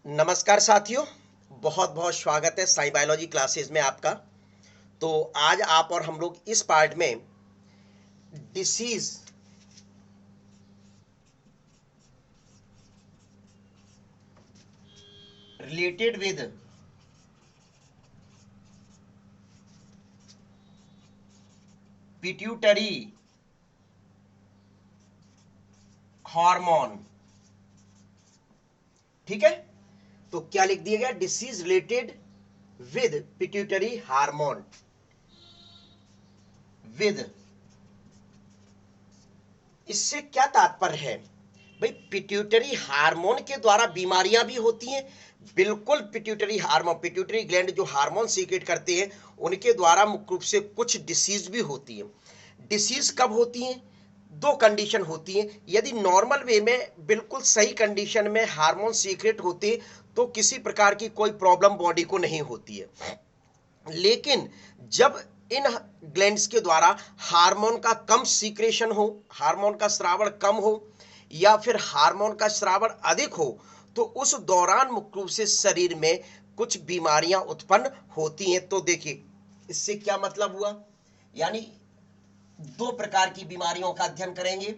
नमस्कार साथियों। बहुत बहुत स्वागत है साई बायोलॉजी क्लासेस में आपका। तो आज आप और हम लोग इस पार्ट में disease related with pituitary hormone, ठीक है। तो क्या लिख दिया गया? Disease related with pituitary hormone, with. इससे क्या तात्पर्य है भाई? पिट्यूटरी हार्मोन के द्वारा बीमारियां भी होती हैं। बिल्कुल, पिट्यूटरी हार्मोन, पिट्यूटरी ग्लैंड जो हार्मोन सीक्रेट करते हैं उनके द्वारा मुख्य रूप से कुछ डिसीज भी होती है। डिसीज कब होती हैं? दो कंडीशन होती है। यदि नॉर्मल वे में बिल्कुल सही कंडीशन में हार्मोन सीक्रेट होते तो किसी प्रकार की कोई प्रॉब्लम बॉडी को नहीं होती है। लेकिन जब इन ग्लैंड्स के द्वारा हार्मोन का कम सीक्रेशन हो, हार्मोन का स्रावण कम हो या फिर हार्मोन का स्रावण अधिक हो, तो उस दौरान मुख्य रूप से शरीर में कुछ बीमारियां उत्पन्न होती हैं। तो देखिए, इससे क्या मतलब हुआ? यानी दो प्रकार की बीमारियों का अध्ययन करेंगे।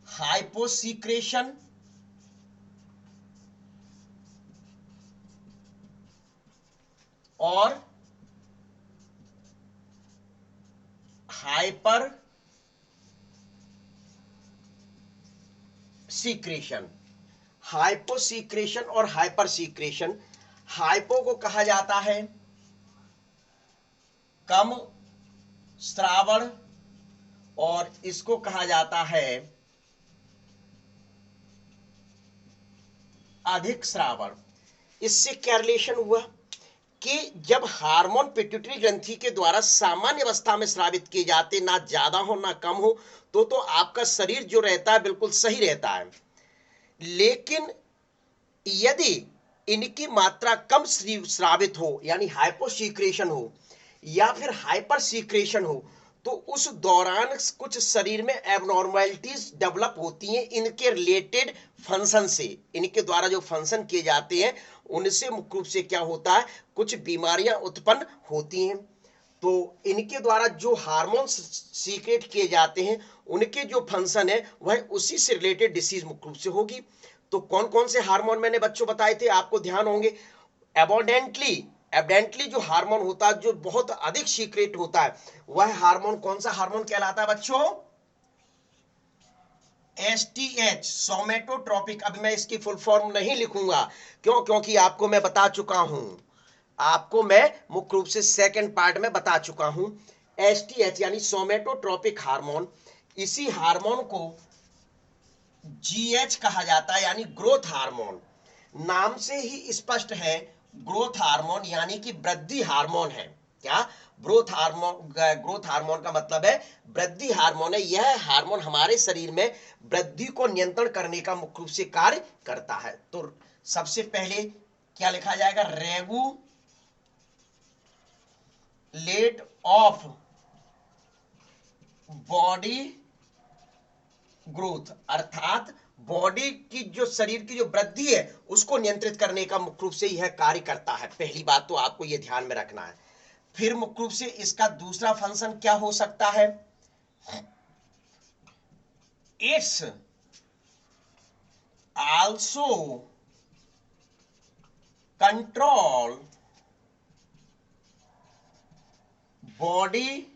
हाइपोसीक्रेशन और हाइपर सीक्रेशन। हाइपो सीक्रेशन और हाइपर सीक्रेशन। हाइपो को कहा जाता है कम स्रावण और इसको कहा जाता है अधिक श्रावण। इससे क्या रिलेशन हुआ कि जब हार्मोन पिट्यूटरी ग्रंथि के द्वारा सामान्य अवस्था में स्रावित किए जाते, ना ज्यादा हो ना कम हो, तो आपका शरीर जो रहता है बिल्कुल सही रहता है। लेकिन यदि इनकी मात्रा कम स्रावित हो, यानी हाइपोसीक्रेशन हो या फिर हाइपर सीक्रेशन हो, तो उस दौरान कुछ शरीर में एबनॉर्मलिटीज डेवलप होती हैं इनके रिलेटेड फंक्शन से। इनके द्वारा जो फंक्शन किए जाते हैं उनसे मुख्य रूप से क्या होता है, कुछ बीमारियां उत्पन्न होती हैं। तो इनके द्वारा जो हार्मोन सीक्रेट किए जाते हैं उनके जो फंक्शन है वह उसी से रिलेटेड डिसीज मुख्य रूप से होगी। तो कौन कौन से हार्मोन मैंने बच्चों बताए थे, आपको ध्यान होंगे। एबोडेंटली, एबडेंटली जो हार्मोन होता है, जो बहुत अधिक सीक्रेट होता है, वह हार्मोन कौन सा हार्मोन कहलाता है बच्चों? एसटीएच, सोमेटोट्रोपिक। अब मैं इसकी फुल फॉर्म नहीं लिखूंगा, क्यों? क्योंकि आपको मैं बता चुका हूं, आपको मैं मुख्य रूप से सेकंड पार्ट में बता चुका हूं। एसटीएच यानी सोमेटोट्रोपिक हार्मोन, इसी हार्मोन को जीएच कहा जाता है, यानी ग्रोथ हार्मोन। नाम से ही स्पष्ट है, ग्रोथ हार्मोन यानी कि वृद्धि हार्मोन है। क्या? ग्रोथ हार्मोन, ग्रोथ हार्मोन का मतलब है वृद्धि हार्मोन है। यह हार्मोन हमारे शरीर में वृद्धि को नियंत्रण करने का मुख्य रूप से कार्य करता है। तो सबसे पहले क्या लिखा जाएगा? रेगुलेट ऑफ बॉडी ग्रोथ, अर्थात बॉडी की जो, शरीर की जो वृद्धि है उसको नियंत्रित करने का मुख्य रूप से यह कार्य करता है। पहली बात तो आपको यह ध्यान में रखना है। फिर मुख्य रूप से इसका दूसरा फंक्शन क्या हो सकता है? It's also control body,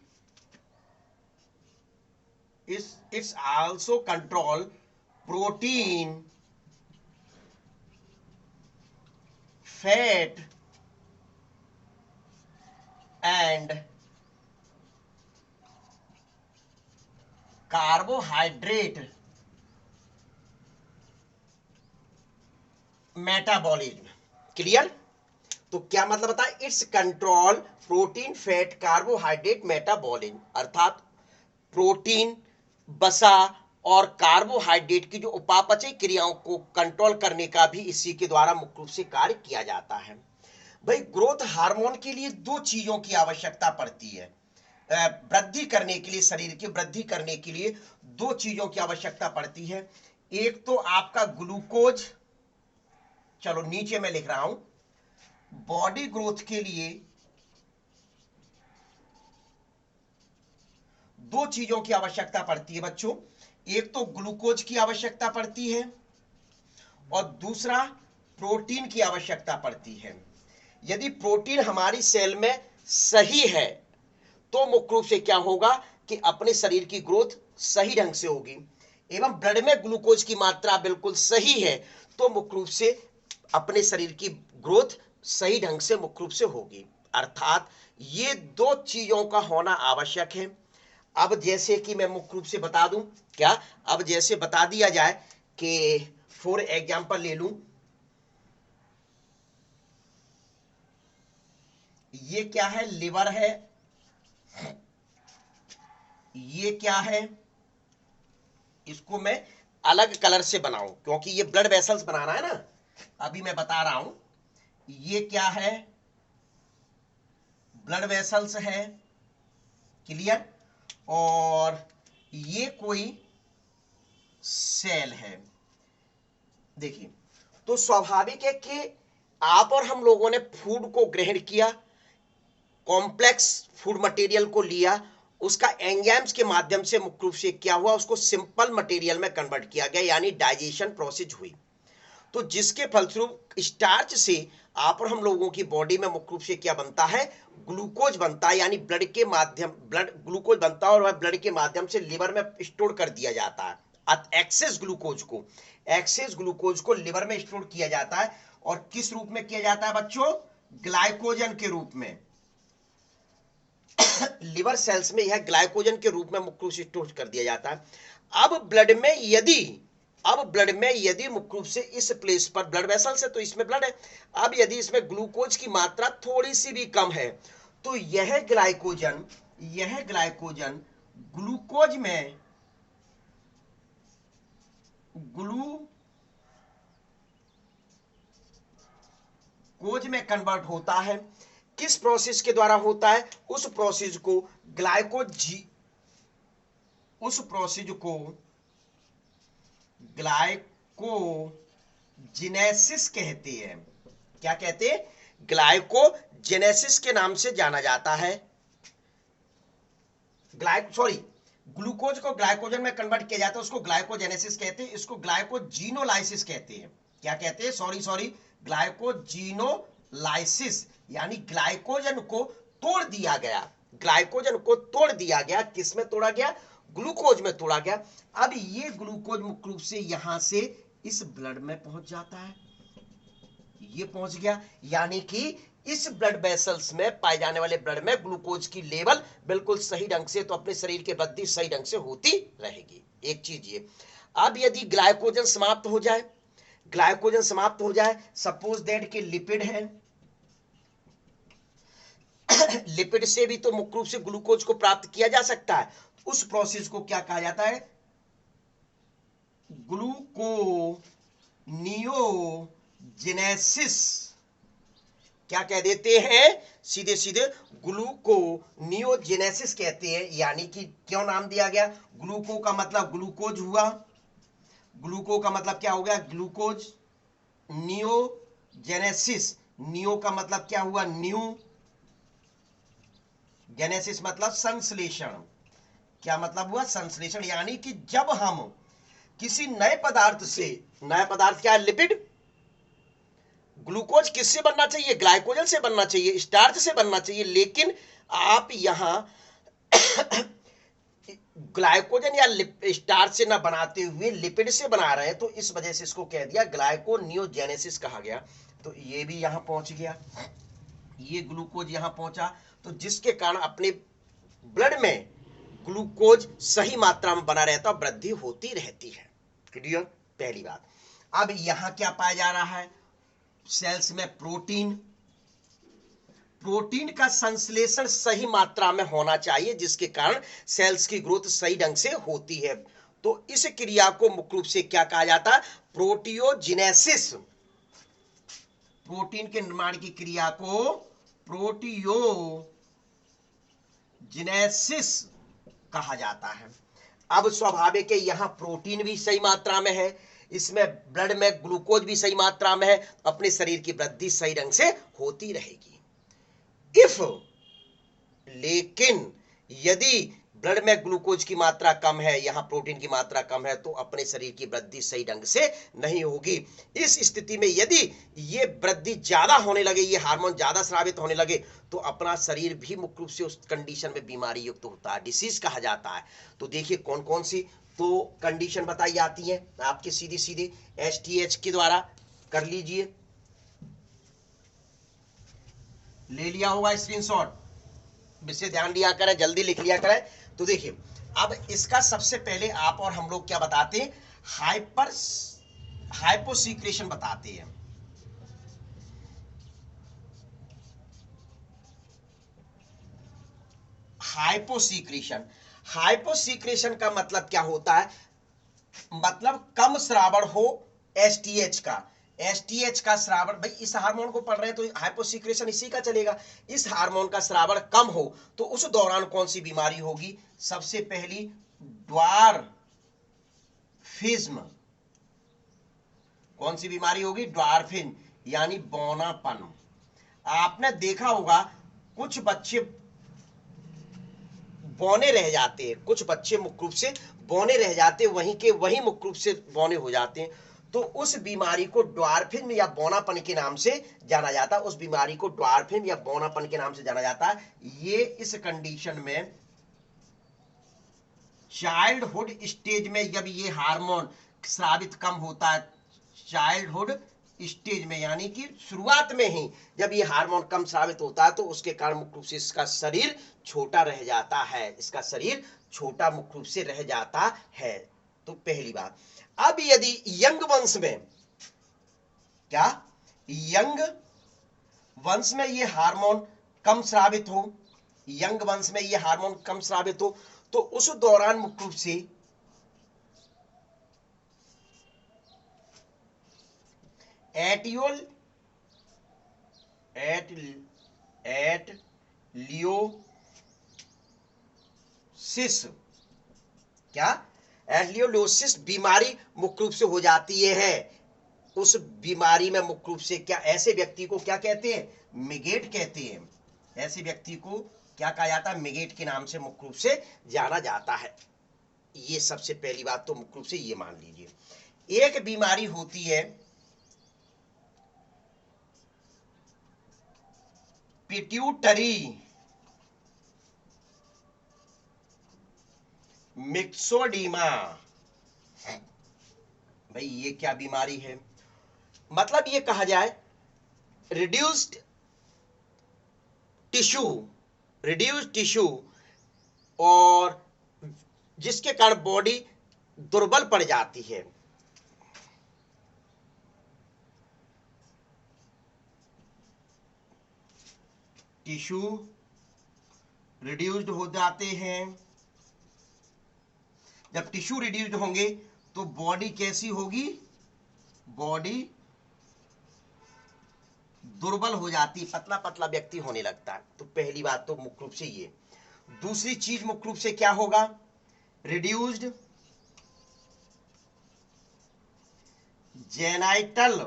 it's also control protein, fat and carbohydrate metabolism. Clear? तो क्या मतलब बता? It's control protein, fat, carbohydrate, metabolism, अर्थात प्रोटीन, बसा और कार्बोहाइड्रेट की जो उपापचय क्रियाओं को कंट्रोल करने का भी इसी के द्वारा मुख्य रूप से कार्य किया जाता है। भाई, ग्रोथ हार्मोन के लिए दो चीजों की आवश्यकता पड़ती है। वृद्धि करने के लिए, शरीर की वृद्धि करने के लिए दो चीजों की आवश्यकता पड़ती है। एक तो आपका ग्लूकोज चलो नीचे मैं लिख रहा हूं, बॉडी ग्रोथ के लिए दो चीजों की आवश्यकता पड़ती है बच्चों। एक तो ग्लूकोज की आवश्यकता पड़ती है और दूसरा प्रोटीन की आवश्यकता पड़ती है। यदि प्रोटीन हमारी सेल में सही है तो मुख्य रूप से क्या होगा कि अपने शरीर की ग्रोथ सही ढंग से होगी, एवं ब्लड में ग्लूकोज की मात्रा बिल्कुल सही है तो मुख्य रूप से अपने शरीर की ग्रोथ सही ढंग से मुख्य रूप से होगी। अर्थात ये दो चीजों का होना आवश्यक है। अब जैसे कि मैं मुख्य रूप से बता दूं, क्या अब जैसे बता दिया जाए कि फॉर एग्जांपल ले लूं, ये क्या है, लिवर है, ये क्या है, इसको मैं अलग कलर से बनाऊं क्योंकि ये ब्लड वेसल्स बनाना है ना, अभी मैं बता रहा हूं। ये क्या है, ब्लड वेसल्स है, क्लियर, और ये कोई सेल है। देखिए, तो स्वाभाविक है कि आप और हम लोगों ने फूड को ग्रहण किया, कॉम्प्लेक्स फूड मटेरियल को लिया, उसका एंजाइम्स के माध्यम से मुख्य रूप से क्या हुआ, उसको सिंपल मटेरियल में कन्वर्ट किया गया, यानी डाइजेशन प्रोसेस हुई। तो जिसके फलस्वरूप स्टार्च से आप और हम लोगों की बॉडी में मुख्य रूप से क्या बनता है, ग्लूकोज बनता है, यानी ब्लड के माध्यम ब्लड ग्लूकोज बनता है और वह ब्लड के माध्यम से लिवर में स्टोर कर दिया जाता है। एक्सेस ग्लूकोज को लिवर में स्टोर किया जाता है और किस रूप में किया जाता है बच्चों, ग्लाइकोजन के रूप में। लिवर सेल्स में यह ग्लाइकोजन के रूप में मुख्य रूप से स्टोर कर दिया जाता है। अब ब्लड में यदि मुख्य रूप से इस प्लेस पर ब्लड वेसल से, तो इसमें ब्लड है, अब यदि इसमें ग्लूकोज की मात्रा थोड़ी सी भी कम है तो यह ग्लाइकोजन ग्लूकोज में कन्वर्ट होता है। किस प्रोसेस के द्वारा होता है, उस प्रोसेस को ग्लाइकोजेनेसिस कहते हैं। क्या कहते हैं, ग्लाइकोजेनेसिस के नाम से जाना जाता है। ग्लूकोज को ग्लाइकोजन में कन्वर्ट किया जाता है, उसको ग्लाइकोजेनेसिस कहते हैं। इसको ग्लाइकोजीनोलाइसिस कहते हैं। क्या कहते हैं, ग्लाइकोजीनोलाइसिस, यानी ग्लाइकोजन को तोड़ दिया गया। किस में तोड़ा गया, ग्लूकोज में तोड़ा गया। अब ये ग्लूकोज मुख्य रूप से यहां से इस ब्लड में पहुंच जाता है, ये पहुंच गया, यानी कि इस ब्लड वेसल्स में पाए जाने वाले ब्लड में ग्लूकोज की लेवल बिल्कुल सही ढंग से, तो अपने शरीर की वृद्धि सही ढंग से होती रहेगी। एक चीज ये। अब यदि ग्लाइकोजन समाप्त हो जाए, सपोज दैट कि लिपिड है, लिपिड से भी तो मुख्य रूप से ग्लूकोज को प्राप्त किया जा सकता है। उस प्रोसेस को क्या कहा जाता है, ग्लूकोनियोजेनेसिस। क्या कह देते हैं, सीधे सीधे ग्लूकोनियोजेनेसिस कहते हैं। यानी कि क्यों नाम दिया गया, ग्लूको का मतलब ग्लूकोज हुआ, ग्लूको का मतलब क्या हो गया, ग्लूकोज, नियोजेनेसिस, नियो का मतलब क्या हुआ, न्यू, जेनेसिस मतलब संश्लेषण। क्या मतलब हुआ, संश्लेषण, यानी कि जब हम किसी नए पदार्थ क्या है, लिपिड, ग्लूकोज किससे बनना चाहिए, ग्लाइकोजन से बनना चाहिए, स्टार्च से बनना चाहिए, लेकिन आप यहां ग्लाइकोजन या स्टार्च से ना बनाते हुए लिपिड से बना रहे हैं, तो इस वजह से इसको कह दिया ग्लाइकोनियोजेनेसिस कहा गया। तो ये भी यहां पहुंच गया, ये ग्लूकोज यहां पहुंचा, तो जिसके कारण अपने ब्लड में ग्लूकोज सही मात्रा में बना रहता, वृद्धि होती रहती है। क्लियर, पहली बात। अब यहां क्या पाया जा रहा है, सेल्स में प्रोटीन का संश्लेषण सही मात्रा में होना चाहिए, जिसके कारण सेल्स की ग्रोथ सही ढंग से होती है। तो इस क्रिया को मुख्य रूप से क्या कहा जाता है, प्रोटियोजेनेसिस। प्रोटीन के निर्माण की क्रिया को प्रोटियोजेनेसिस कहा जाता है। अब स्वाभाविक है यहां प्रोटीन भी सही मात्रा में है, इसमें ब्लड में ग्लूकोज भी सही मात्रा में है, अपने शरीर की वृद्धि सही ढंग से होती रहेगी। इफ लेकिन यदि ब्लड में ग्लूकोज की मात्रा कम है, यहां प्रोटीन की मात्रा कम है, तो अपने शरीर की वृद्धि सही ढंग से नहीं होगी। इस स्थिति में यदि ये वृद्धि ज्यादा होने लगे, ये हार्मोन ज्यादा स्रावित होने लगे, तो अपना शरीर भी मुख्य रूप से उस कंडीशन में बीमारी युक्त होता है, डिसीज कहा जाता है। तो देखिए कौन कौन सी तो कंडीशन बताई जाती है आपके सीधी सीधी एसटीएच के द्वारा, कर लीजिए, ले लिया होगा स्क्रीनशॉट, विषय ध्यान दिया करें, जल्दी लिख लिया करें। तो देखिए अब इसका सबसे पहले आप और हम लोग क्या बताते हैं, हाइपोसीक्रेशन बताते हैं। हाइपोसीक्रेशन, हाइपोसीक्रेशन का मतलब क्या होता है, मतलब कम श्रावण हो एसटीएच का, एसटीएच का श्रावण, भाई इस हार्मोन को पढ़ रहे हैं तो हाइपोसीक्रेशन इसी का चलेगा। इस हार्मोन का श्रावण कम हो तो उस दौरान कौन सी बीमारी होगी, सबसे पहली ड्वार्फिज्म। कौन सी बीमारी होगी, ड्वार्फिज्म यानी बौनापन। आपने देखा होगा कुछ बच्चे बौने रह जाते हैं, कुछ बच्चे मुख्य रूप से बौने रह जाते हैं, वहीं के वहीं मुख्य रूप से बौने हो जाते हैं, तो उस बीमारी को ड्वार्फिज्म या बौनापन के नाम से जाना जाता है। उस बीमारी को ड्वार्फिज्म या बौनापन के नाम से जाना जाता है। ये इस कंडीशन में चाइल्डहुड स्टेज में जब ये हार्मोन स्रावित कम होता है, चाइल्डहुड स्टेज में यानी कि शुरुआत में ही जब ये हार्मोन कम स्रावित होता है, तो उसके कारण मुख्य रूप से इसका शरीर छोटा रह जाता है, इसका शरीर छोटा मुख्य रूप से रह जाता है। तो पहली बात। अब यदि यंग वंश में, क्या यंग वंश में ये हार्मोन कम स्रावित हो, यंग वंश में ये हार्मोन कम स्रावित हो, तो उस दौरान मुख्य रूप से एटलियोसिस, क्या एटलियोसिस बीमारी मुख्य रूप से हो जाती है। उस बीमारी में मुख्य रूप से क्या, ऐसे व्यक्ति को क्या कहते हैं, मिगेट कहते हैं। ऐसे व्यक्ति को क्या कहा जाता है, मिगेट के नाम से मुख्य रूप से जाना जाता है। ये सबसे पहली बात तो मुख्य रूप से ये मान लीजिए। एक बीमारी होती है पिट्यूटरी मिक्सोडीमा। भाई ये क्या बीमारी है, मतलब ये कहा जाए रिड्यूस्ड टिश्यू और जिसके कारण बॉडी दुर्बल पड़ जाती है। टिश्यू रिड्यूस्ड हो जाते हैं। जब टिश्यू रिड्यूस्ड होंगे तो बॉडी कैसी होगी, बॉडी दुर्बल हो जाती, पतला पतला व्यक्ति होने लगता है। तो पहली बात तो मुख्य रूप से ये। दूसरी चीज मुख्य रूप से क्या होगा, reduced genital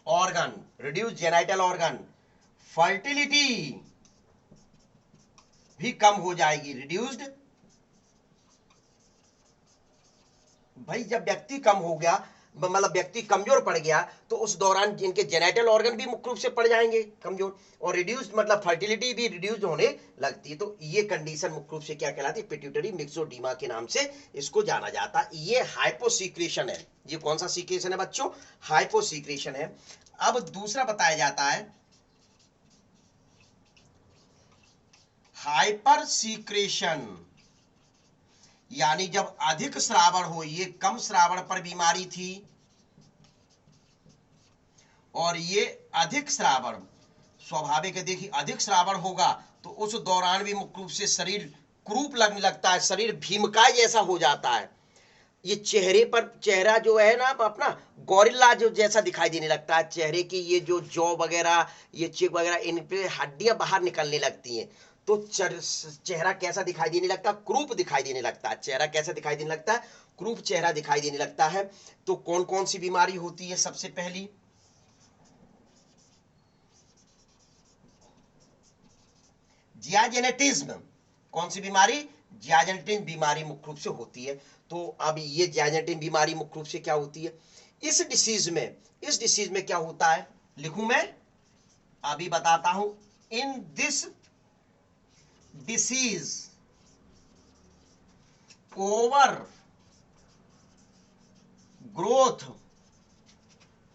organ, reduced genital organ, fertility भी कम हो जाएगी। रिड्यूस्ड, भाई जब व्यक्ति कम हो गया, मतलब व्यक्ति कमजोर पड़ गया, तो उस दौरान जिनके जेनेटल ऑर्गन भी मुख्य रूप से पड़ जाएंगे कमजोर, और रिड्यूस्ड मतलब फर्टिलिटी भी रिड्यूस्ड होने लगती है। तो ये कंडीशन मुख्य रूप से क्या कहलाती है, पिट्यूटरी मिक्सोडीमा के नाम से इसको जाना जाता है। ये हाइपोसीक्रेशन है। ये कौन सा सीक्रेशन है बच्चों, हाइपोसीक्रेशन है। अब दूसरा बताया जाता है हाइपर सीक्रेशन, यानी जब अधिक श्रावण हो। ये कम श्रावण पर बीमारी थी और ये अधिक श्रावण, स्वाभाविक है, देखिए अधिक श्रावण होगा तो उस दौरान भी मुख्य रूप से शरीर क्रूप लगने लगता है, शरीर भीमकाय जैसा हो जाता है। ये चेहरे पर, चेहरा जो है ना अपना गोरिल्ला जो जैसा दिखाई देने लगता है। चेहरे की ये जो जॉ वगैरह, ये चिक वगैरह, इन पे हड्डियां बाहर निकलने लगती हैं। तो चेहरा कैसा दिखाई देने लगता है? क्रूप दिखाई देने लगता है। चेहरा कैसा दिखाई देने लगता है? क्रूप चेहरा दिखाई देने लगता है। तो कौन कौन सी बीमारी होती है? सबसे पहली जियाजेनेटिज्म। कौन सी बीमारी? जियाजेनेटिन बीमारी मुख्य रूप से होती है। तो अब ये जियाजेनेटिन बीमारी मुख्य रूप से क्या होती है? इस डिसीज में क्या होता है? लिखूं मैं? अभी बताता हूं। In this disease over growth,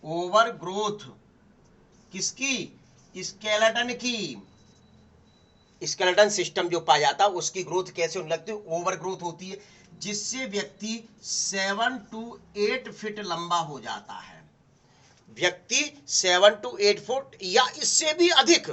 over growth किसकी? स्केलेटन की। स्केलेटन सिस्टम जो पाया जाता है उसकी ग्रोथ कैसे होने लगती है? ओवर ग्रोथ होती है, जिससे व्यक्ति 7 to 8 फीट लंबा हो जाता है। व्यक्ति 7 to 8 फुट या इससे भी अधिक।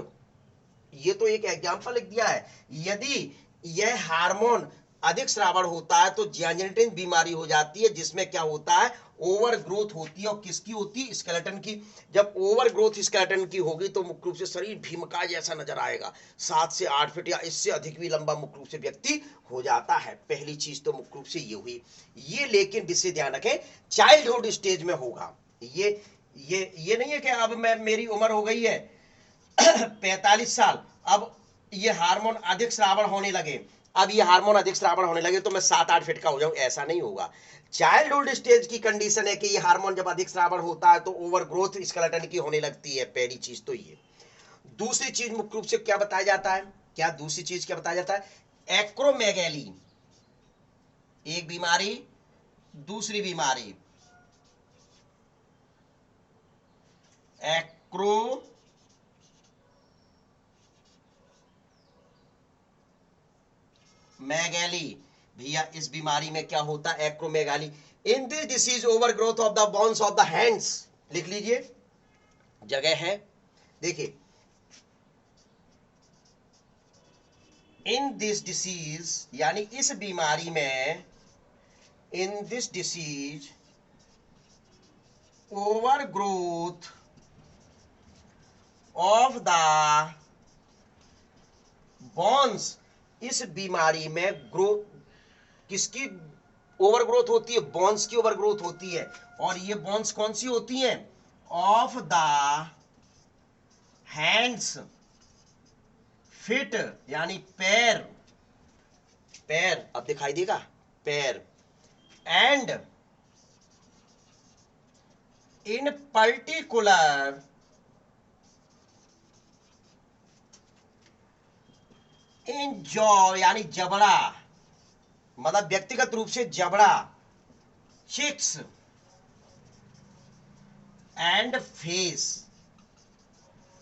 ये तो एक एग्जाम्पल लिख दिया है। यदि यह हार्मोन अधिक श्रावण होता है तो जियाजेनेटिन बीमारी हो जाती है, जिसमें क्या होता है? ओवर ग्रोथ होती है। और किसकी होती है? स्केलेटन की। जब ओवर ग्रोथ स्केलेटन की होगी तो मुख्य रूप से शरीर भीमकाय जैसा नजर आएगा। 7 से 8 फीट या इससे अधिक भी लंबा मुख्य रूप से व्यक्ति हो जाता है। पहली चीज तो मुख्य रूप से ये हुई। ये लेकिन विशेष ध्यान रखें, चाइल्डहुड स्टेज में होगा। ये नहीं है कि अब मेरी उम्र हो गई है 45 साल, अब ये हार्मोन अधिक श्रावण होने लगे, अब ये हार्मोन अधिक श्रावण होने लगे तो मैं 7-8 फीट का हो जाऊं, ऐसा नहीं होगा। चाइल्डहुड स्टेज की कंडीशन है कि ये हार्मोन जब अधिक श्रावण होता है तो ओवर ग्रोथ स्केलेटन की होने लगती है। पहली चीज तो ये। दूसरी चीज मुख्य रूप से क्या बताया जाता है? दूसरी चीज क्या बताया जाता है? एक्रोमेगैली एक बीमारी। दूसरी बीमारी एक्रो मैगैली। भैया इस बीमारी में क्या होता है? Acromegaly. In this disease over growth of the bones of the hands. लिख लीजिए, जगह है, देखिए। इन दिस डिसीज यानी इस बीमारी में, in this disease over growth of the bones. इस बीमारी में किसकी ओवर ग्रोथ होती है? बोन्स की ओवर ग्रोथ होती है। और ये बोन्स कौन सी होती हैं? ऑफ द हैंड्स, फिट यानी पैर, पैर अब दिखाई देगा, पैर। And in particular in jaw यानी जबड़ा, मतलब व्यक्तिगत रूप से जबड़ा, चिक्स एंड फेस।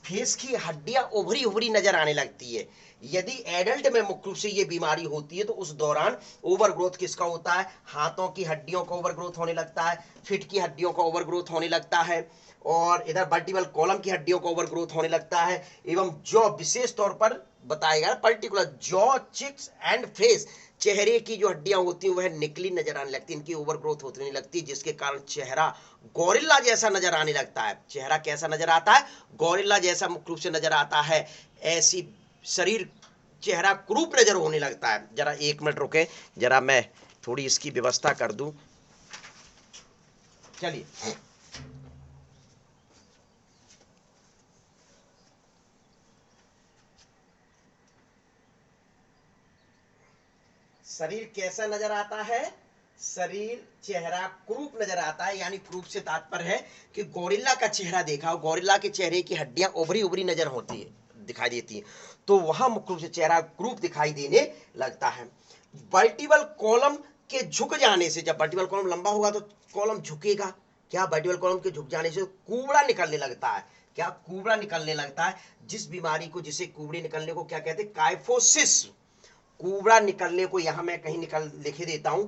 फेस की हड्डियां उभरी उभरी नजर आने लगती है। यदि एडल्ट में मुख्य रूप से ये बीमारी होती है तो उस दौरान ओवर ग्रोथ किसका होता है? हाथों की हड्डियों का ओवर ग्रोथ होने लगता है, फिट की हड्डियों का ओवर ग्रोथ होने लगता है, और इधर वर्टिब्रल कॉलम की हड्डियों का ओवर ग्रोथ होने लगता है। एवं जॉ, विशेष तौर पर बताएगा particular jaw, cheeks and face, चेहरे की जो हड्डियां होती हैं वह निकली नजर आने लगती है, इनकी ओवर ग्रोथ होने लगती है, जिसके कारण चेहरा गोरिल्ला जैसा नजर आने लगता है। चेहरा कैसा नजर आता है? गोरिल्ला जैसा मुख्य रूप से नजर आता है। ऐसी शरीर, चेहरा क्रूप नजर होने लगता है। जरा 1 मिनट रुके, जरा मैं थोड़ी इसकी व्यवस्था कर दूं। चलिए, शरीर कैसा नजर आता है? शरीर, चेहरा क्रूप नजर आता है। यानी क्रूप से तात्पर्य है कि गोरिल्ला का चेहरा देखा हो, गोरिल्ला के चेहरे की हड्डियां उभरी उभरी नजर होती है, दिखाई देती है, तो वहां मुख्य रूप से चेहरा क्रूप दिखाई देने लगता है। वर्टिब्रल कॉलम के झुक जाने से, जब वर्टिब्रल कॉलम लंबा होगा तो कॉलम झुकेगा। क्या? वर्टिब्रल कॉलम के झुक जाने से कुबड़ा निकलने लगता है। क्या? कुबड़ा निकलने लगता है। जिस बीमारी को, जिसे कुबड़े निकलने को क्या कहते हैं? काइफोसिस। कुबड़ा निकलने को यहां मैं कहीं लिखे देता हूं।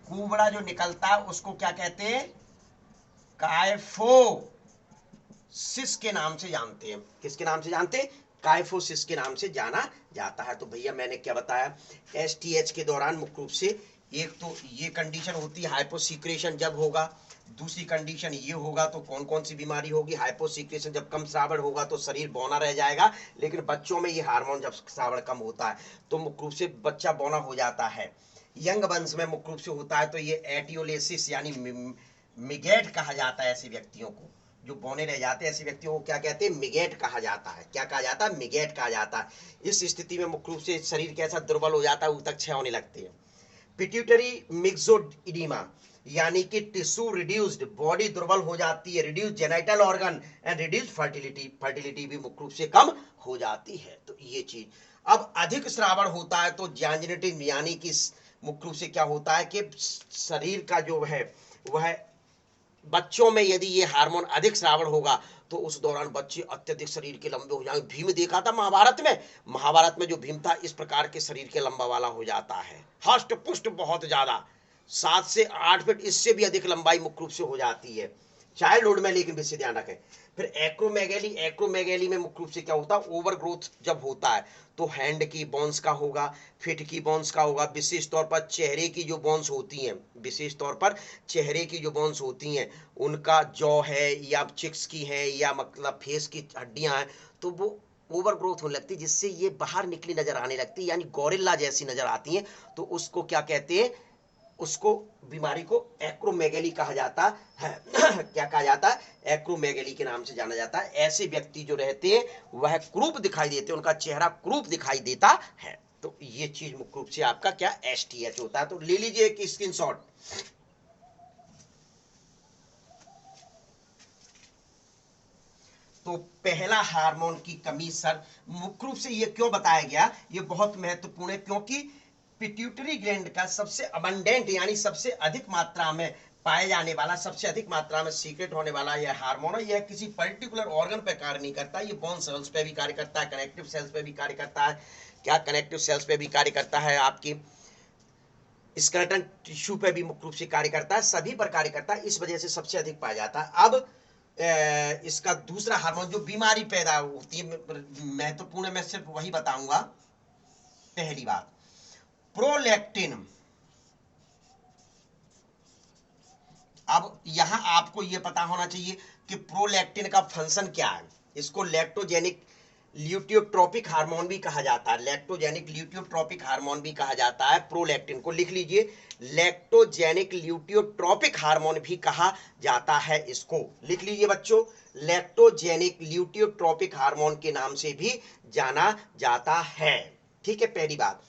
कुबड़ा जो निकलता है उसको क्या कहते हैं? काइफोसिस के नाम से जानते हैं। किसके नाम से जानते हैं? काइफोसिस के नाम से जाना जाता है। तो भैया मैंने क्या बताया? एसटीएच के दौरान मुख्य रूप से एक तो ये कंडीशन होती है हाइपोसीक्रेशन जब होगा, दूसरी कंडीशन ये होगा तो कौन कौन सी बीमारी होगी, हाइपोसीक्रेशन जब कम श्रावण होगा तो शरीर बौना रह जाएगा, लेकिन बच्चों में ये हार्मोन जब श्रावण कम होता है तो मुख्य रूप से बच्चा बौना हो जाता है। यंग वंश में मुख्य रूप से होता है तो ये एटियोलेसिस यानी मिगेट कहा जाता है। ऐसे व्यक्तियों को जो बौने रह जाते हैं, ऐसे व्यक्तियों को क्या कहते हैं, मिगेट कहा जाता है। क्या कहा जाता है, मिगेट कहा जाता है। इस स्थिति में मुख्य रूप से शरीर कैसा दुर्बल हो जाता है, ऊतक क्षय होने लगते हैं। पिट्यूटरी मिक्सोइडिमा यानी कि टिश्यू रिड्यूस्ड, बॉडी दुर्बल हो जाती है, reduce genital organ and reduce fertility, fertility भी मुख्य रूप से कम हो जाती है। तो ये चीज, अब अधिक श्रावण होता है तो जैंजिनेटिस यानी कि मुख्य रूप से क्या होता है कि शरीर का जो है वह बच्चों में यदि ये हार्मोन अधिक श्रावण होगा तो उस दौरान बच्चे अत्यधिक शरीर के लंबे हो जाएंगे। भीम देखा था महाभारत में जो भीम था इस प्रकार के शरीर के लंबा वाला हो जाता है, हष्ट पुष्ट बहुत ज्यादा, 7 से 8 फीट, इससे भी अधिक लंबाई मुख्य रूप से हो जाती है चाइल्डहुड में। लेकिन विशेष ध्यान रखें। फिर एक्रोमेगैली, एक्रोमेगैली में मुख्य रूप से क्या होता है, ओवर ग्रोथ जब होता है तो हैंड की बोन्स का होगा, फिट की बोन्स का होगा, विशेष तौर पर चेहरे की जो बोन्स होती हैं, विशेष तौर पर चेहरे की जो बोन्स होती हैं उनका जॉ है या चिक्स की है या मतलब फेस की हड्डियां हैं तो वो ओवर ग्रोथ होने लगती है, जिससे ये बाहर निकली नजर आने लगती है, यानी गोरिल्ला जैसी नजर आती हैं। तो उसको क्या कहते हैं, उसको बीमारी को एक्रोमेगैली कहा जाता है। क्या कहा जाता है, एक्रोमेगैली के नाम से जाना जाता है। ऐसे व्यक्ति जो रहते हैं वह क्रूप दिखाई देते हैं, उनका चेहरा क्रूप दिखाई देता है। तो ये चीज मुख्य रूप से आपका क्या STH होता है। तो ले लीजिए एक स्क्रीनशॉट। तो पहला हार्मोन की कमी सर मुख्य रूप से ये क्यों बताया गया, ये बहुत महत्वपूर्ण है, क्योंकि पिट्यूटरी ग्लैंड का सबसे अबंडेंट यानी सबसे अधिक मात्रा में पाए जाने वाला, सबसे अधिक मात्रा में सीक्रेट होने वाला यह हार्मोन है। यह किसी पर्टिकुलर ऑर्गन पे कार्य नहीं करता, ये बोन सेल्स पे भी कार्य करता है, कनेक्टिव सेल्स पे भी कार्य करता है। क्या कनेक्टिव सेल्स पे भी कार्य करता है, आपकी स्केलेटन टिश्यू पे भी मुख्य रूप से कार्य करता है, सभी पर कार्य करता है, इस वजह से सबसे अधिक पाया जाता है। अब इसका दूसरा हार्मोन जो बीमारी पैदा होती है महत्वपूर्ण, मैं सिर्फ वही बताऊंगा। पहली बात प्रोलैक्टिन। अब यहां आपको यह पता होना चाहिए कि प्रोलैक्टिन का फंक्शन क्या है। इसको लैक्टोजेनिक ल्यूटियोट्रोपिक हार्मोन भी कहा जाता है, लैक्टोजेनिक ल्यूटियोट्रोपिक हार्मोन भी कहा जाता है। प्रोलैक्टिन को लिख लीजिए, लैक्टोजेनिक ल्यूटियोट्रोपिक हार्मोन भी कहा जाता है, इसको लिख लीजिए बच्चों, लैक्टोजेनिक ल्यूटियोट्रोपिक हार्मोन के नाम से भी जाना जाता है। ठीक है, पहली बात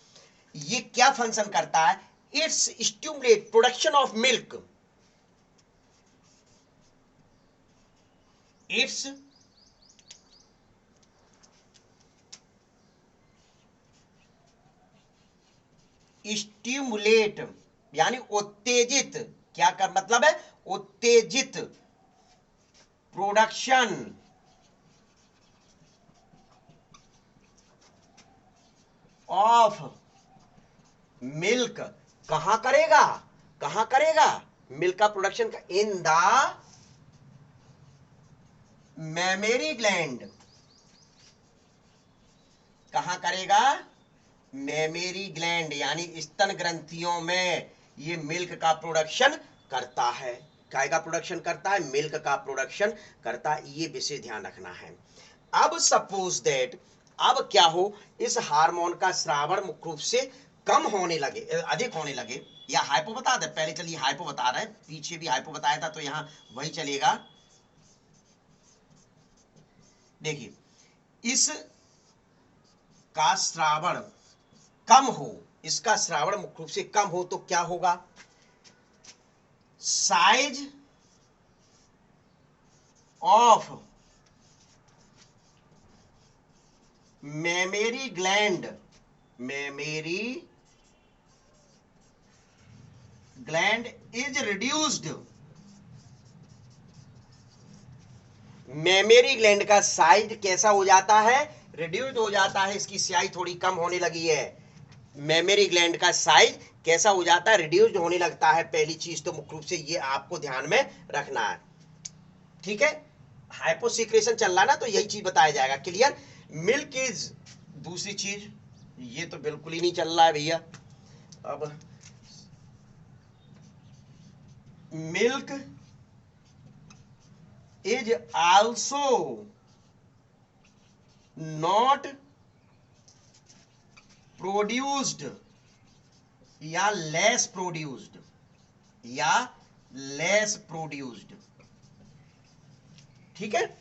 ये क्या फंक्शन करता है, it's stimulate production of milk, it's stimulate यानी उत्तेजित, क्या कर मतलब है, उत्तेजित प्रोडक्शन ऑफ मिल्क। कहां करेगा, कहां करेगा मिल्क का प्रोडक्शन का, इन द मेमरी ग्लैंड। कहां करेगा, मेमरी ग्लैंड यानी स्तन ग्रंथियों में ये मिल्क का प्रोडक्शन करता है। काय का प्रोडक्शन करता है, मिल्क का प्रोडक्शन करता है, ये विशेष ध्यान रखना है। अब सपोज दैट अब क्या हो, इस हार्मोन का श्रावण मुख्य रूप से कम होने लगे, अधिक होने लगे, या हाइपो बता दे पहले, चलिए हाइपो बता रहे हैं, पीछे भी हाइपो बताया था तो यहां वही चलेगा। देखिए इस का श्रावण कम हो, इसका श्रावण मुख्य रूप से कम हो तो क्या होगा, size of mammary gland, mammary gland is reduced, mammary gland का साइज कैसा हो जाता है, रिड्यूस्ड हो जाता है, इसकी स्याही थोड़ी कम होने लगी है। मेमरी ग्लैंड का साइज कैसा हो जाता है, रिड्यूस्ड होने लगता है। पहली चीज तो मुख्य रूप से ये आपको ध्यान में रखना है। ठीक है, हाइपोसिक्रेशन चल रहा है ना तो यही चीज बताया जाएगा, क्लियर। मिल्क इज दूसरी चीज, ये तो बिल्कुल ही नहीं चल रहा है भैया। अब milk is also not produced या less produced या less produced। ठीक है,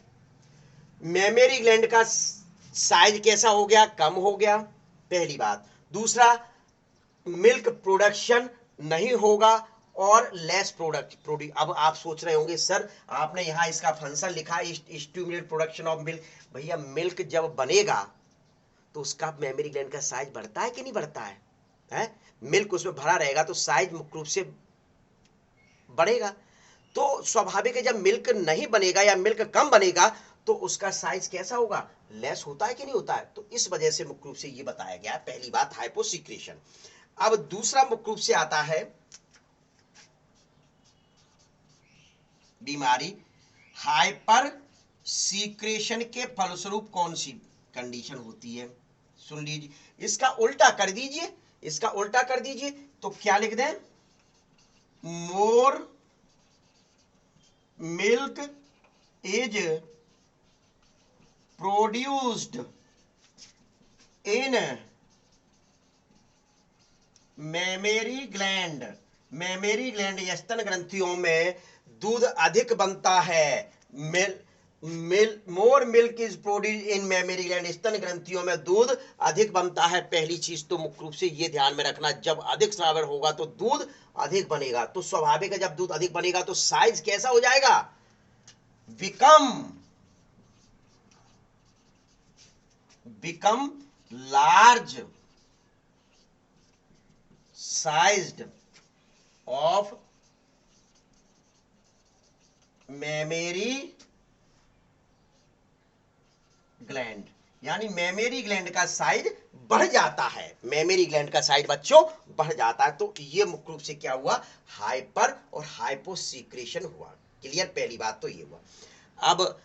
मेमोरी ग्लैंड का साइज कैसा हो गया, कम हो गया, पहली बात। दूसरा, मिल्क प्रोडक्शन नहीं होगा और लेस प्रोडक्ट। अब आप सोच रहे होंगे सर आपने यहां इसका फंक्शन लिखा है स्टिमुलेट प्रोडक्शन ऑफ मिल्क। भैया मिल्क जब बनेगा तो उसका मेमोरी ग्लैंड का साइज बढ़ता है कि नहीं बढ़ता है, हैं? मिल्क उसमें भरा रहेगा तो साइज मुख्य रूप से बढ़ेगा। तो स्वाभाविक है जब मिल्क नहीं बनेगा या मिल्क कम बनेगा तो उसका साइज कैसा होगा, लेस होता है कि नहीं होता है। तो इस वजह से मुख्य रूप से ये बताया गया, पहली बात हाइपोसिक्रेशन। अब दूसरा मुख्य रूप से आता है बीमारी हाइपर सीक्रेशन के फलस्वरूप कौन सी कंडीशन होती है, सुन लीजिए। इसका उल्टा कर दीजिए, इसका उल्टा कर दीजिए तो क्या लिख दें, मोर milk is produced in memory gland. Memory gland या स्तन ग्रंथियों में दूध अधिक बनता है। मोर milk is produced in memory gland, स्तन ग्रंथियों में दूध अधिक बनता है। पहली चीज तो मुख्य रूप से ये ध्यान में रखना, जब अधिक स्रावन होगा तो दूध अधिक बनेगा। तो स्वाभाविक है जब दूध अधिक बनेगा तो साइज कैसा हो जाएगा, become large sized of memory gland, यानी मेमोरी ग्लैंड का साइज बढ़ जाता है। मेमोरी ग्लैंड का साइज बच्चों बढ़ जाता है। तो ये मुख्य रूप से क्या हुआ, हाइपर और हाइपोसीक्रेशन हुआ। क्लियर, पहली बात तो ये हुआ। अब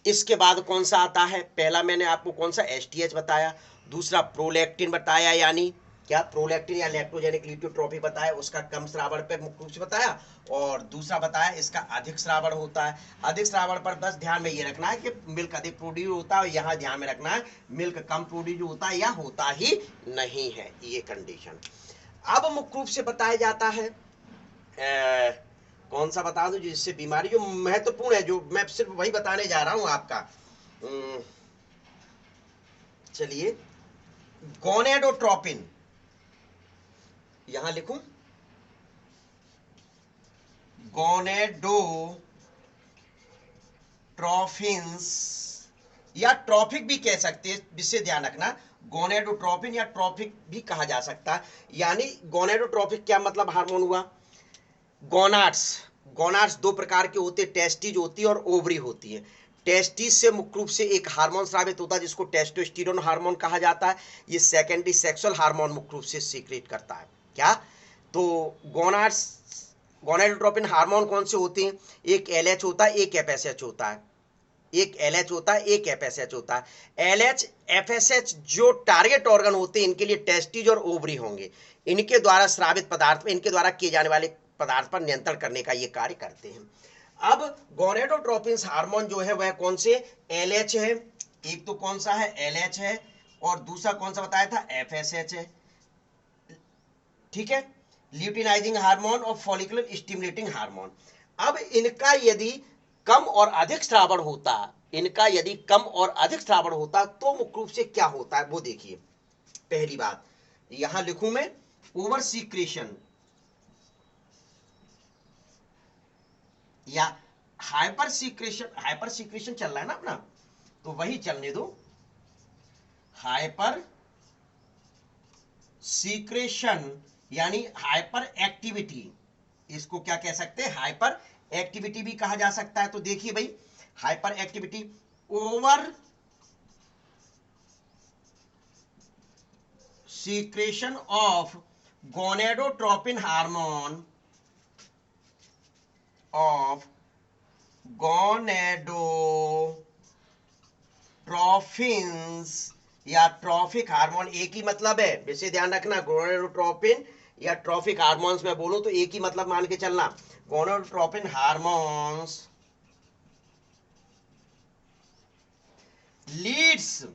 इसके बाद कौन सा आता है, पहला मैंने आपको कौन सा एसटीएच बताया, दूसरा प्रोलैक्टिन बताया, यानी क्या प्रोलैक्टिन या लैक्टोजेनिक लिपोट्रोफिक बताया, उसका कम श्रावण पे मुख्य रूप से बताया, और दूसरा बताया इसका अधिक श्रावण होता है। अधिक श्रावण पर बस ध्यान में ये रखना है कि मिल्क अधिक प्रोड्यूस होता है, और यहाँ ध्यान में रखना है मिल्क कम प्रोड्यूस होता है या होता ही नहीं है, ये कंडीशन। अब मुख्य रूप से बताया जाता है कौन सा बता दूं जिससे बीमारी जो महत्वपूर्ण है, जो मैं सिर्फ वही बताने जा रहा हूं आपका। चलिए, गोनेडोट्रोपिन, यहां लिखूं गोनेडोट्रोफिन्स या ट्रॉफिक भी कह सकते हैं, जिससे ध्यान रखना गोनेडोट्रोपिन या ट्रॉफिक भी कहा जा सकता है। यानी गोनेडोट्रोपिक क्या मतलब हार्मोन हुआ, गोनाड्स दो प्रकार के होते हैं, टेस्टिज होती है और ओवरी होती है। टेस्टिज से मुख्य रूप से एक हार्मोन स्रावित होता है जिसको टेस्टोस्टेरोन हार्मोन कहा जाता है। ये सेकेंडरी सेक्सुअल हार्मोन मुख्य रूप से सीक्रेट करता है। क्या, तो गोनाडोट्रोपिन हार्मोन कौन से होते हैं, एक एलएच होता है, एक एफएसएच होता है। एक एलएच होता है, एक एफएसएच होता है। एलएच एफएसएच जो टारगेट ऑर्गन होते हैं इनके लिए टेस्टिज और ओवरी होंगे। इनके द्वारा स्रावित पदार्थ, इनके द्वारा किए जाने वाले पदार्थ पर नियंत्रण करने का ये कार्य करते हैं। अब गोनेडोट्रोपिन हार्मोन जो है वह कौन से, एलएच है, एक तो कौन सा है एलएच है, और दूसरा कौन सा बताया था एफएसएच है। ठीक है, ल्यूटिनाइजिंग हार्मोन और फॉलिकुलर स्टिमुलेटिंग हार्मोन। अब इनका यदि कम और अधिक स्रावण होता, इनका यदि कम और अधिक स्रावण होता तो मुख्य रूप से क्या होता है वो देखिए। पहली बात यहां लिखूं मैं, ओवर सीक्रेशन या हाइपर सीक्रेशन चल रहा है ना अपना, तो वही चलने दो। हाइपर सीक्रेशन यानी हाइपर एक्टिविटी, इसको क्या कह सकते हैं, हाइपर एक्टिविटी भी कहा जा सकता है। तो देखिए भाई, hyper activity, over secretion of gonadotropin hormone of gonadotrophins या ट्रॉफिक हार्मोन, एक ही मतलब है, वैसे ध्यान रखना गोनेडोट्रोपिन या ट्रॉफिक हार्मोन्स में बोलूं तो एक ही मतलब मान के चलना। gonadotropin hormones leads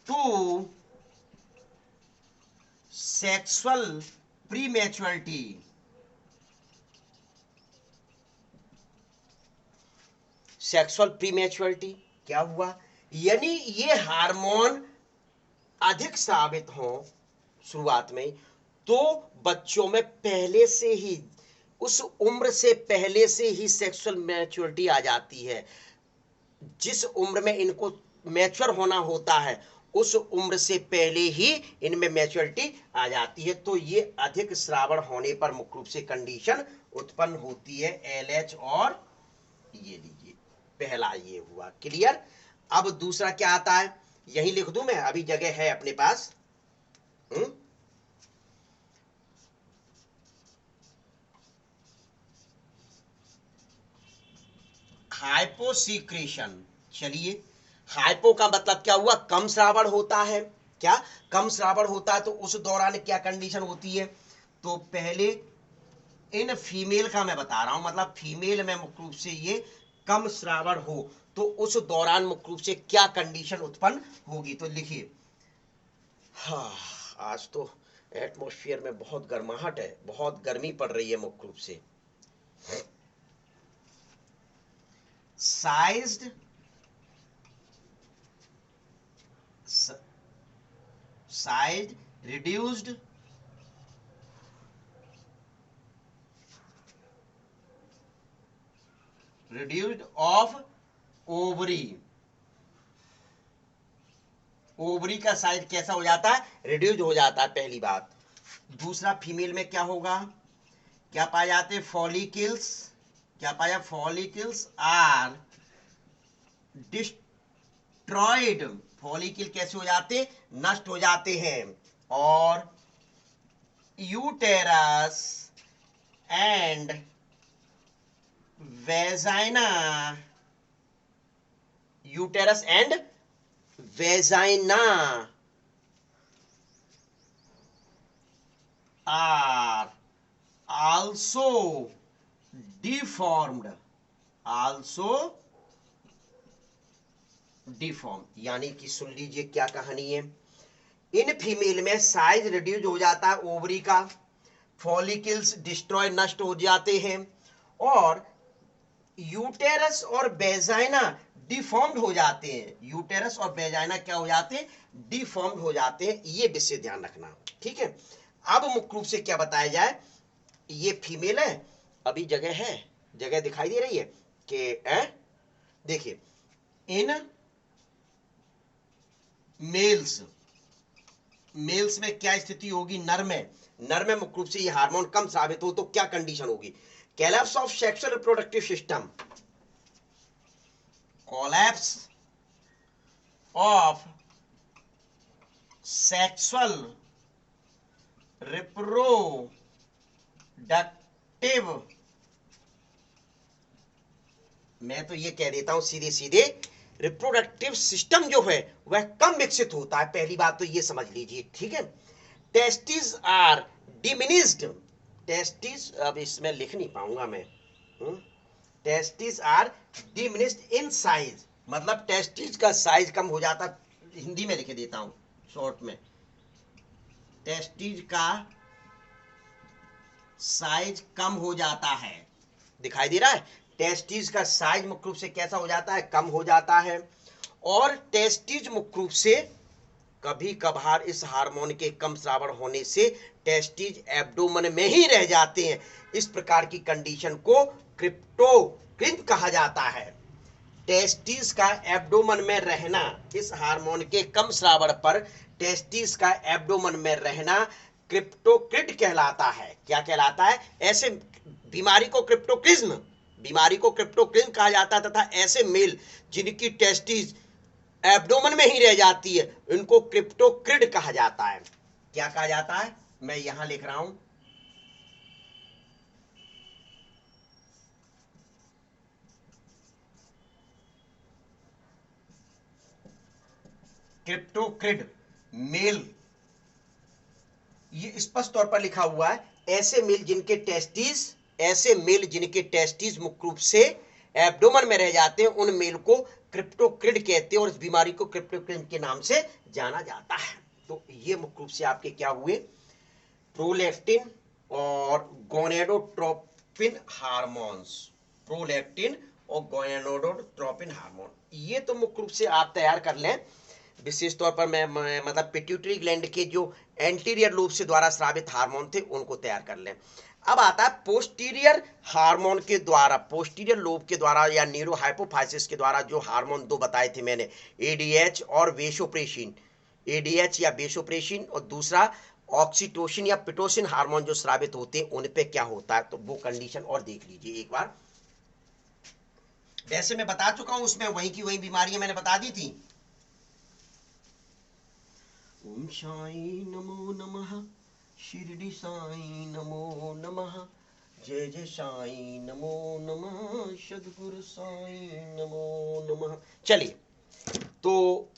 to sexual prematurity. Sexual prematurity क्या हुआ, यानी ये हार्मोन अधिक स्रावित हो शुरुआत में, तो बच्चों में पहले से ही, उस उम्र से पहले से ही सेक्सुअल मैच्योरिटी आ जाती है। जिस उम्र में इनको मैच्योर होना होता है उस उम्र से पहले ही इनमें मैच्योरिटी आ जाती है। तो ये अधिक श्रावण होने पर मुख्य रूप से कंडीशन उत्पन्न होती है एलएच और ये लीजिए पहला ये हुआ क्लियर। अब दूसरा क्या आता है, यही लिख दूं मैं, अभी जगह है अपने पास। हाइपोसीक्रेशन। चलिए, हाइपो का मतलब क्या हुआ, कम श्रावण होता है। क्या कम श्रावण होता है तो उस दौरान क्या कंडीशन होती है, तो पहले इन फीमेल का मैं बता रहा हूं, मतलब फीमेल में मुख्य रूप से ये कम श्रावण हो तो उस दौरान मुख्य रूप से क्या कंडीशन उत्पन्न होगी। तो लिखिए, हाँ आज तो एटमॉस्फेयर में बहुत गर्माहट है, बहुत गर्मी पड़ रही है मुख्य रूप से। Sized size reduced of ovary. Ovary का साइज कैसा हो जाता है, रिड्यूस हो जाता है, पहली बात। दूसरा, फीमेल में क्या होगा, क्या पाए जाते हैं, फॉलिकल्स। क्या पाया, फॉलिकल्स आर डिस्ट्रॉयड। फॉलिकल कैसे हो जाते, नष्ट हो जाते हैं। और uterus and vagina, uterus and vagina are also deformed. Also deform, यानी कि सुन लीजिए क्या कहानी है। इन फीमेल में साइज रिड्यूस हो जाता है ओवरी का, फॉलिकल्स डिस्ट्रॉय नष्ट हो जाते हैं, और यूटेरस और वेजाइना डिफॉर्म्ड हो जाते हैं। यूटेरस और वेजाइना क्या हो जाते हैं, डिफॉर्म्ड हो जाते हैं। ये विषय ध्यान रखना, ठीक है। अब मुख्य रूप से क्या बताया जाए, ये फीमेल है, अभी जगह है, जगह दिखाई दे रही है कि देखिए, इन मेल्स में क्या स्थिति होगी, नर में मुख्य रूप से ये हार्मोन कम साबित हो तो क्या कंडीशन होगी, collapse of sexual reproductive system, collapse of sexual reproductive, मैं तो ये कह देता हूं सीधे सीधे, रिप्रोडक्टिव सिस्टम जो है वह कम विकसित होता है। पहली बात तो ये समझ लीजिए, ठीक है। Testis are diminished. टेस्टिस, अब इसमें लिख नहीं पाऊंगा मैं, testis are diminished in size, मतलब टेस्टिस का साइज कम हो जाता, हिंदी में लिख देता हूं शॉर्ट में, टेस्टिस का साइज कम हो जाता है। दिखाई दे रहा है, टेस्टिस का साइज मुख्य रूप से कैसा हो जाता है, कम हो जाता है। और टेस्टिस मुख्य रूप से कभी कभार इस हार्मोन के कम श्रावण होने से टेस्टिस एब्डोमेन में ही रह जाते हैं। इस प्रकार की कंडीशन को क्रिप्टोक्रिन कहा जाता है। टेस्टिस का एब्डोमेन में रहना, इस हार्मोन के कम श्रावण पर टेस्टिस का एब्डोमेन में रहना क्रिप्टोक्रिट कहलाता है। क्या कहलाता है, ऐसे बीमारी को क्रिप्टोक्रिज्म कहा जाता है, तथा ऐसे मेल जिनकी टेस्टिस एब्डोमेन में ही रह जाती है इनको क्रिप्टोक्रिड कहा जाता है। क्या कहा जाता है, मैं यहां लिख रहा हूं, क्रिप्टोक्रिड मेल, ये स्पष्ट तौर पर लिखा हुआ है, ऐसे मेल जिनके टेस्टिस ऐसे मेल जिनके टेस्टिस मुख्य रूप से एब्डोमेन में रह जाते हैं उन मेल को क्रिप्टोक्रिड कहते हैं और इस बीमारी को क्रिप्टोक्रिड के नाम से जाना जाता है। तो ये मुख्य रूप से आपके क्या हुए, प्रोलैक्टिन और गोनेडोट्रोपिन हार्मोन्स, प्रोलैक्टिन और गोनेडोट्रोपिन हार्मोन, ये तो मुख्य रूप से आप तैयार कर लें। विशेष तौर पर मैं मतलब पिट्यूटरी ग्लैंड के जो एंटीरियर लोब से द्वारा स्रावित हार्मोन थे उनको तैयार कर लें। अब आता है पोस्टीरियर हार्मोन के द्वारा, पोस्टीरियर लोब के द्वारा या न्यूरो हाइपोफाइसिस के द्वारा जो हार्मोन दो बताए थे मैंने, एडीएच और वेसोप्रेसिन, एडीएच या वेसोप्रेसिन, और दूसरा ऑक्सीटोसिन या पिटोसिन हार्मोन जो स्रावित होते हैं उन पे क्या होता है, तो वो कंडीशन और देख लीजिए एक बार। वैसे मैं बता चुका हूं उसमें, वही की वही बीमारियां मैंने बता दी थी। ओम साई नमो नमः, शिरडी साई नमो नमः, जय जय साई नमो नमः, सद्गुरु साई नमो नमः। चलिए, तो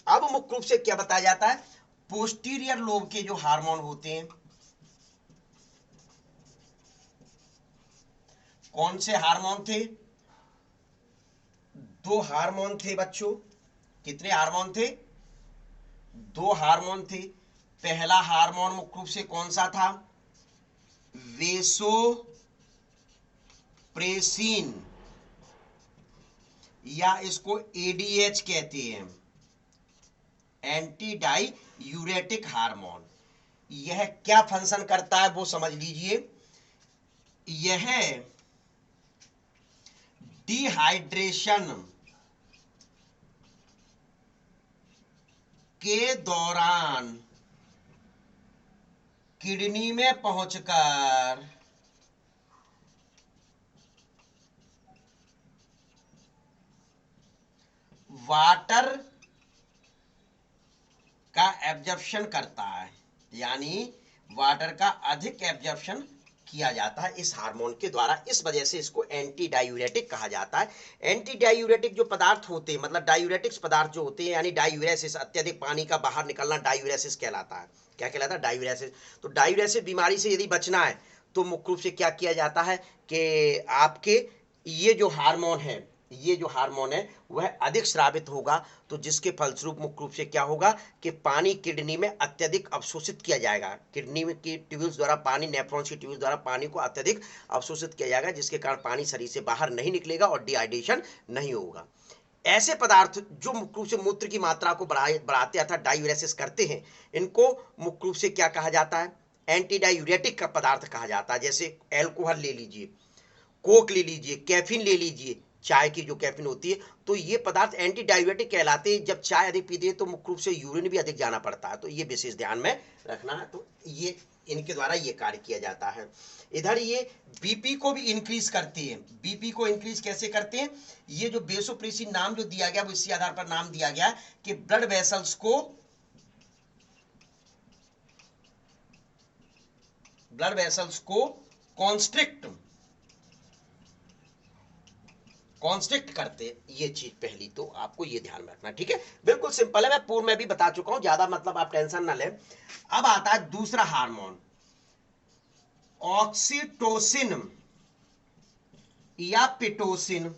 अब मुख्य रूप से क्या बताया जाता है, पोस्टीरियर लोब के जो हार्मोन होते हैं, कौन से हार्मोन थे, दो हार्मोन थे बच्चों। कितने हार्मोन थे, दो हार्मोन थे। पहला हार्मोन मुख्य रूप से कौन सा था, वेसोप्रेसिन या इसको एडीएच कहते हैं, एंटी डाईयूरेटिक हार्मोन। यह क्या फंक्शन करता है वो समझ लीजिए। यह डिहाइड्रेशन के दौरान किडनी में पहुंचकर वाटर का एब्जॉर्प्शन करता है, यानी वाटर का अधिक एब्जॉर्प्शन किया जाता है इस हार्मोन के द्वारा। इस वजह से इसको एंटी डायूरेटिक कहा जाता है। एंटी डायूरेटिक जो पदार्थ होते हैं, मतलब डायूरेटिक्स पदार्थ जो होते हैं, यानी डायूरेसिस, अत्यधिक पानी का बाहर निकलना डायूरेसिस कहलाता है। क्या कहलाता है, डायूरेसिस। तो डायूरेसिस बीमारी से यदि बचना है तो मुख्य रूप से क्या किया जाता है कि आपके ये जो हार्मोन है, ये जो हार्मोन है वह अधिक स्रावित होगा, तो जिसके फलस्वरूप मुख्य रूप से क्या होगा कि पानी किडनी में अत्यधिक अवशोषित किया जाएगा। किडनी में की ट्यूब्यूल्स द्वारा पानी, नेफ्रॉन्स की ट्यूब्यूल्स द्वारा पानी को अत्यधिक अवशोषित किया जाएगा, जिसके कारण पानी शरीर से बाहर नहीं निकलेगा और डिहाइड्रेशन नहीं होगा। ऐसे पदार्थ जो मुख्य रूप से मूत्र की मात्रा को बढ़ाते अर्थात डायूरेसिस करते हैं, इनको मुख्य रूप से क्या कहा जाता है, एंटी डायूरेटिक का पदार्थ कहा जाता है। जैसे एल्कोहल ले लीजिए, कोक ले लीजिए, कैफीन ले लीजिए, चाय की जो कैफीन होती है, तो ये पदार्थ एंटी डायूरेटिक कहलाते हैं। जब चाय अधिक पीते हैं तो मुख्य रूप से यूरिन भी अधिक जाना पड़ता है, तो ये विशेष ध्यान में रखना है। तो ये इनके द्वारा ये कार्य किया जाता है। इधर ये बीपी को भी इंक्रीज करती है। बीपी को इंक्रीज कैसे करते हैं, ये जो वेसोप्रेसिन नाम जो दिया गया वो इसी आधार पर नाम दिया गया कि ब्लड वेसल्स को कॉन्स्ट्रिक्ट करते, ये चीज पहली तो आपको ये ध्यान में रखना, ठीक है। बिल्कुल सिंपल है, मैं पूर्व में भी बता चुका हूं, ज्यादा मतलब आप टेंशन ना लें। अब आता है दूसरा हार्मोन, ऑक्सीटोसिन या पिटोसिन।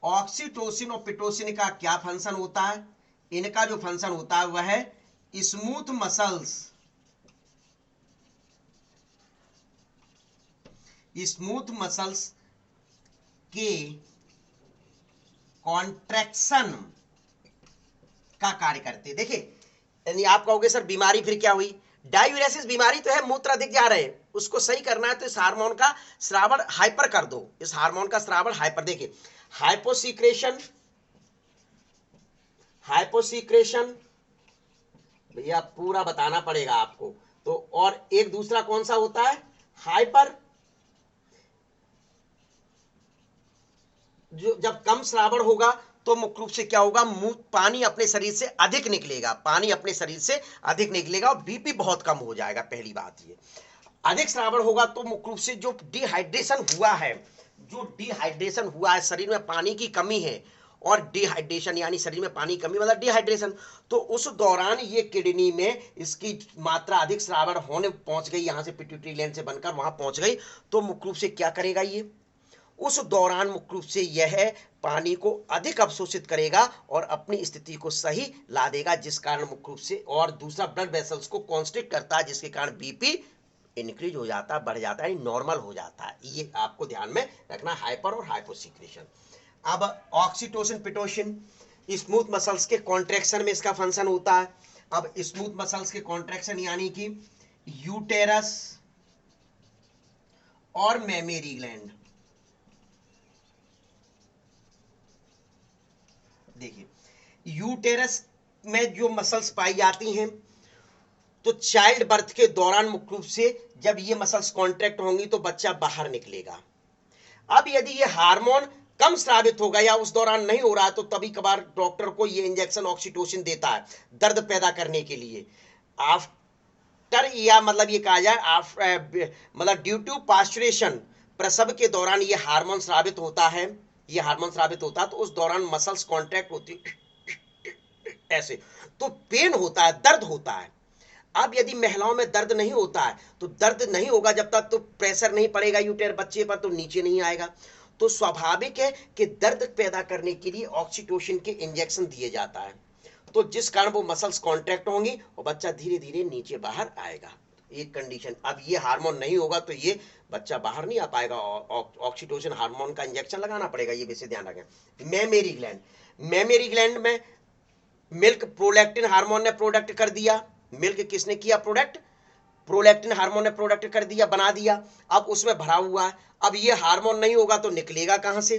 ऑक्सीटोसिन और पिटोसिन का क्या फंक्शन होता है, इनका जो फंक्शन होता है वह है स्मूथ मसल्स के कॉन्ट्रैक्शन का कार्य करते। देखिए, यानी आप कहोगे सर बीमारी फिर क्या हुई, डायूरेसिस बीमारी तो है, मूत्र अधिक जा रहे हैं, उसको सही करना है तो इस हार्मोन का स्रावण हाइपर कर दो, इस हार्मोन का स्रावण हाइपर। देखिए, हाइपोसीक्रेशन भैया पूरा बताना पड़ेगा आपको। तो और एक दूसरा कौन सा होता है, हाइपर। जो जब कम श्रावण होगा तो मुख्य रूप से क्या होगा, पानी अपने शरीर से अधिक निकलेगा, पानी अपने शरीर से अधिक निकलेगा और बीपी बहुत कम हो जाएगा। पहली बात ये, अधिक श्रावण होगा तो मुख्य रूप से जो डिहाइड्रेशन हुआ है, शरीर में पानी की कमी है और डिहाइड्रेशन यानी शरीर में पानी की कमी मतलब डिहाइड्रेशन, तो उस दौरान ये किडनी में इसकी मात्रा अधिक श्रावण होने पहुंच गई, यहां से पिट्यूटरी ग्लैंड से बनकर वहां पहुंच गई, तो मुख्य रूप से क्या करेगा ये, उस दौरान मुख्य रूप से यह पानी को अधिक अवशोषित करेगा और अपनी स्थिति को सही ला देगा, जिस कारण मुख्य रूप से, और दूसरा ब्लड वेसल्स को कॉन्स्ट्रिक्ट करता है, जिसके कारण बीपी इंक्रीज हो जाता है, बढ़ जाता है, नॉर्मल हो जाता है। ये आपको ध्यान में रखना, हाइपर और हाइपोसिक्रेशन। अब ऑक्सीटोसिन पिटोसिन स्मूथ मसल्स के कॉन्ट्रैक्शन में इसका फंक्शन होता है। अब स्मूथ मसल्स के कॉन्ट्रैक्शन यानी कि यूटेरस और मेमरी ग्लैंड, देखिए यूटेरस में जो मसल्स पाई जाती हैं, तो चाइल्ड बर्थ के दौरान मुख्य रूप से जब ये मसल्स कॉन्ट्रैक्ट होंगी तो बच्चा बाहर निकलेगा। अब यदि ये हार्मोन कम स्रावित होगा या उस दौरान नहीं हो रहा है, तो तभी कभार डॉक्टर को ये इंजेक्शन ऑक्सीटोसिन देता है दर्द पैदा करने के लिए। आफ्टर, या मतलब ये कहा जाए मतलब ड्यू टू पास्चुरेशन, प्रसव के दौरान ये हार्मोन स्रावित होता है, ये हार्मोन स्रावित होता है, तो उस दौरान मसल्स कॉन्ट्रैक्ट होती ऐसे, तो पेन होता है, दर्द होता है। अब यदि महिलाओं में दर्द नहीं होता है, तो दर्द नहीं होगा जब तक, तो प्रेशर नहीं पड़ेगा यूटेर बच्चे पर, तो नीचे नहीं आएगा, तो स्वाभाविक है कि दर्द पैदा करने के लिए ऑक्सीटोसिन के इंजेक्शन दिए जाता है, तो जिस कारण वो मसल्स कॉन्ट्रैक्ट होंगी और बच्चा धीरे धीरे नीचे बाहर आएगा। एक कंडीशन, अब ये हार्मोन नहीं होगा तो ये बच्चा बाहर नहीं आ पाएगा, ऑक्सीटोसिन हार्मोन का इंजेक्शन लगाना पड़ेगा, ये वैसे ध्यान रखें। मेमरी ग्लैंड, मेमरी ग्लैंड में मिल्क प्रोलैक्टिन हार्मोन ने प्रोडक्ट कर दिया, मिल्क किसने किया प्रोडक्ट, प्रोलैक्टिन हार्मोन ने प्रोडक्ट कर दिया, बना दिया, अब उसमें भरा हुआ है। अब ये हार्मोन नहीं होगा तो निकलेगा कहां से,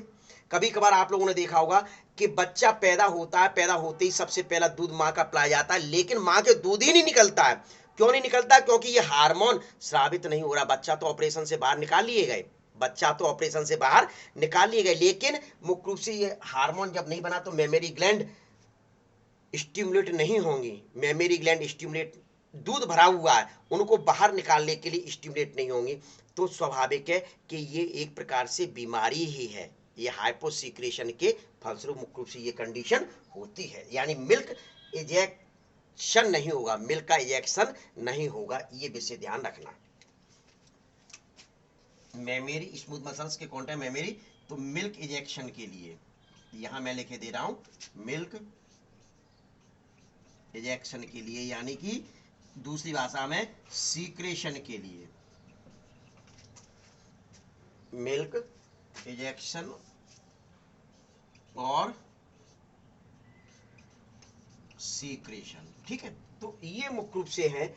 कभी कभार आप लोगों ने देखा होगा कि बच्चा पैदा होता है, पैदा होते ही सबसे पहला दूध मां का पिलाया जाता है, लेकिन मां के दूध ही नहीं निकलता है। क्यों नहीं निकलता, क्योंकि ये हार्मोन स्रावित नहीं हो रहा, बच्चा तो ऑपरेशन से बाहर निकाल लिए गए, बच्चा तो ऑपरेशन से बाहर निकाल लिए गए, लेकिन मुख्य रूप से ये हार्मोन जब नहीं बना तो मेमरी ग्लैंड स्टिमुलेट नहीं होंगी, मेमरी ग्लैंड स्टिमुलेट, दूध भरा हुआ है, उनको बाहर निकालने के लिए स्टिमुलेट नहीं होंगी, तो स्वाभाविक है कि ये एक प्रकार से बीमारी ही है, ये हाइपोसिक्रेशन के फलस्वरूप मुख्य रूप से ये कंडीशन होती है, यानी मिल्क इजेक्शन नहीं होगा, मिल्क का इजेक्शन नहीं होगा, ये विषय ध्यान रखना। मेमरी स्मूथ मसल्स के कौन है मेमरी, तो मिल्क इजेक्शन के लिए यहां मैं लिखे दे रहा हूं मिल्क इजेक्शन के लिए, यानी कि दूसरी भाषा में सीक्रेशन के लिए, मिल्क इजेक्शन और सीक्रेशन, ठीक है। तो ये मुख्य रूप से है,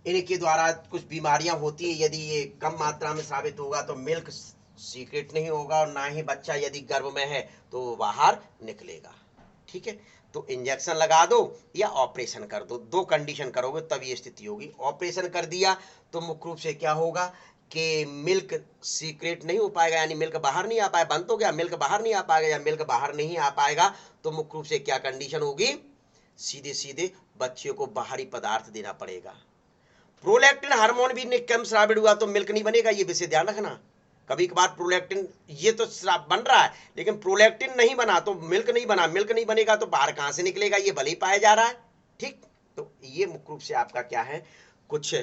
इनके द्वारा कुछ बीमारियां होती है, यदि ये कम मात्रा में साबित होगा तो मिल्क सीक्रेट नहीं होगा, और ना ही बच्चा यदि गर्भ में है तो वो बाहर निकलेगा, ठीक है। तो इंजेक्शन लगा दो या ऑपरेशन कर दो, दो कंडीशन करोगे तब ये स्थिति होगी। ऑपरेशन कर दिया तो मुख्य रूप से क्या होगा कि मिल्क सीक्रेट नहीं हो पाएगा, यानी मिल्क बाहर नहीं आ पाएगा, बंद हो गया, मिल्क बाहर नहीं आ पाएगा, या मिल्क बाहर नहीं आ पाएगा तो मुख्य रूप से क्या कंडीशन होगी, सीधे सीधे बच्चे को बाहरी पदार्थ देना पड़ेगा। प्रोलैक्टिन हार्मोन भी कम स्रावित हुआ तो मिल्क नहीं बनेगा, ये विषय ध्यान रखना। कभी कभार प्रोलैक्टिन ये तो बन रहा है, लेकिन प्रोलैक्टिन नहीं बना तो मिल्क नहीं बना, मिल्क नहीं बनेगा तो बाहर कहां से निकलेगा, ये भले ही पाया जा रहा है, ठीक। तो ये मुख्य रूप से आपका क्या है, कुछ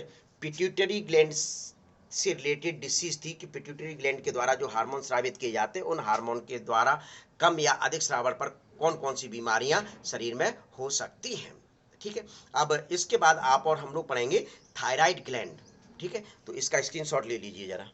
पिट्यूटरी ग्लैंड से रिलेटेड डिसीज थी कि पिट्यूटरी ग्लैंड के द्वारा जो हार्मोन स्रावित किए जाते हैं, उन हार्मोन के द्वारा कम या अधिक स्रावण पर कौन कौन सी बीमारियां शरीर में हो सकती हैं, ठीक है। अब इसके बाद आप और हम लोग पढ़ेंगे थायराइड ग्लैंड, ठीक है। तो इसका स्क्रीनशॉट ले लीजिए जरा।